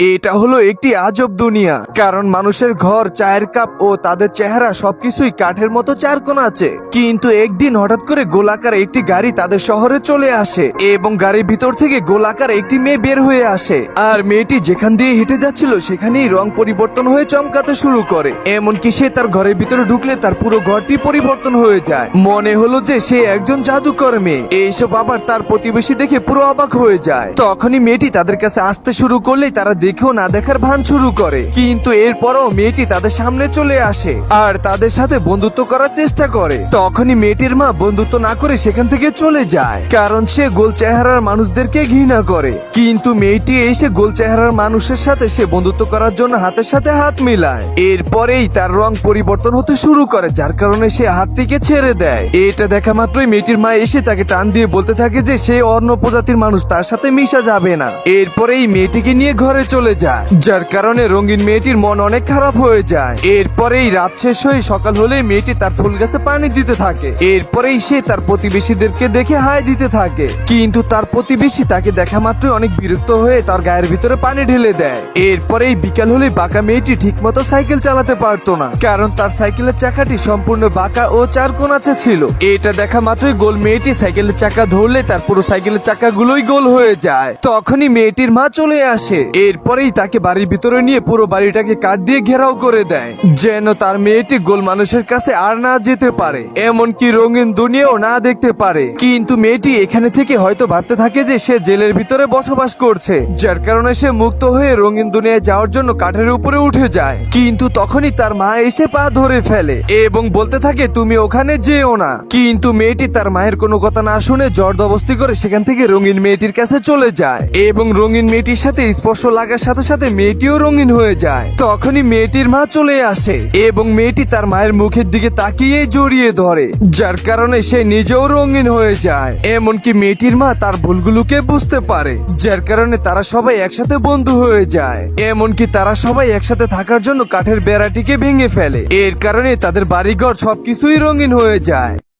এটা হলো একটি আজব দুনিয়া, কারণ মানুষের ঘর, চায়ের কাপ ও তাদের চেহারা সবকিছুই কাঠের মতো চারকোণ আছে। কিন্তু একদিন হঠাৎ করে গোলাকার একটি গাড়ি তাদের শহরে চলে আসে এবং গাড়ির ভিতর থেকে গোলাকার একটি মেয়ে বের হয়ে আসে। আর মেয়েটি যেখান দিয়ে হেঁটে যাচ্ছিল সেখানেই রং পরিবর্তন হয়ে চমকাতে শুরু করে। এমনকি সে তার ঘরের ভিতরে ঢুকলে তার পুরো ঘরটি পরিবর্তন হয়ে যায়। মনে হলো যে সে একজন জাদুকর মেয়ে। এইসব আবার তার প্রতিবেশী দেখে পুরো অবাক হয়ে যায়। তখনই মেয়েটি তাদের কাছে আসতে শুরু করলেই তারা দেখেও না দেখার ভান শুরু করে। কিন্তু এরপরও মেয়েটি তাদের সামনে চলে আসে আর তাদের সাথে বন্ধুত্ব করার চেষ্টা করে। তখনই মেয়েটির মা বন্ধুত্ব না করে সেখান থেকে চলে যায়, কারণ সে গোল চেহারার মানুষদেরকে ঘৃণা করে। কিন্তু মেয়েটি এসে গোল চেহারার মানুষের সাথে সে বন্ধুত্ব করার জন্য হাতের সাথে হাত মিলায়। এরপরেই তার রং পরিবর্তন হতে শুরু করে, যার কারণে সে হাতটিকে ছেড়ে দেয়। এটা দেখা মাত্রই মেয়েটির মা এসে তাকে টান দিয়ে বলতে থাকে যে সে অন্য প্রজাতির মানুষ, তার সাথে মিশা যাবে না। এরপরেই মেয়েটিকে নিয়ে ঘরে চলে যায়, যার কারণে রঙিন মেয়েটির মন অনেক খারাপ হয়ে যায়। এরপরেই রাত শেষ হয়ে সকাল হলে মেয়েটি তার ফুল গাছে পানি দিতে থাকে। এরপরেই সে তার প্রতিবেশীদেরকে দেখে হাই দিতে থাকে, কিন্তু তার প্রতিবেশী তাকে দেখা মাত্রই অনেক বিরক্ত হয়ে তার গায়ের ভিতরে পানি ঢেলে দেয়। এরপরেই বিকাল হলে বাঁকা মেয়েটি ঠিক মতো সাইকেল চালাতে পারতো না, কারণ তার সাইকেলের চাকাটি সম্পূর্ণ বাঁকা ও চারকোনাচে ছিল। এটা দেখা মাত্রই গোল মেয়েটি সাইকেলের চাকা ধরলে তার পুরো সাইকেলের চাকাগুলোই গোল হয়ে যায়। তখনই মেয়েটির মা চলে আসে। এরপরেই তাকে বাড়ির ভিতরে নিয়ে পুরো বাড়িটাকে কাঠ দিয়ে ঘেরাও করে দেয়, যেন তার মেয়েটি গোল মানুষের কাছে আর না যেতে পারে, এমনকি রঙিন দুনিয়াও না দেখতে পারে। কিন্তু মেয়েটি এখানে থেকে হয়তো ভাবতে থাকে যে সে জেলের ভিতরে বসবাস করছে, যার কারণে সে মুক্ত হয়ে রঙিন দুনিয়ায় যাওয়ার জন্য কাঠের উপরে উঠে যায়। কিন্তু তখনই তার মা এসে পা ধরে ফেলে এবং বলতে থাকে তুমি ওখানে যেও না। কিন্তু মেয়েটি তার মায়ের কোনো কথা না শুনে জবরদস্তি করে সেখান থেকে রঙিন মেয়েটির কাছে চলে যায় এবং রঙিন মেয়েটির সাথে স্পর্শ লাগার সাথে সাথে মেয়েটিও রঙিন হয়ে যায়। তখনই মেয়েটির মা চলে আসে এবং মেয়েটি তার মায়ের মুখের দিকে তাকিয়ে জড়িয়ে ধরে, যার কারণে সে নিজেও রঙিন হয়ে যায়। এমনকি মেয়েটির মা তার ভুলগুলোকে বুঝতে পারে, যার কারণে তারা সবাই একসাথে বন্ধু হয়ে যায়। এমনকি তারা সবাই একসাথে থাকার জন্য কাঠের বেড়াটিকে ভেঙে ফেলে। এর কারণে তাদের বাড়িঘর সবকিছুই রঙিন হয়ে যায়।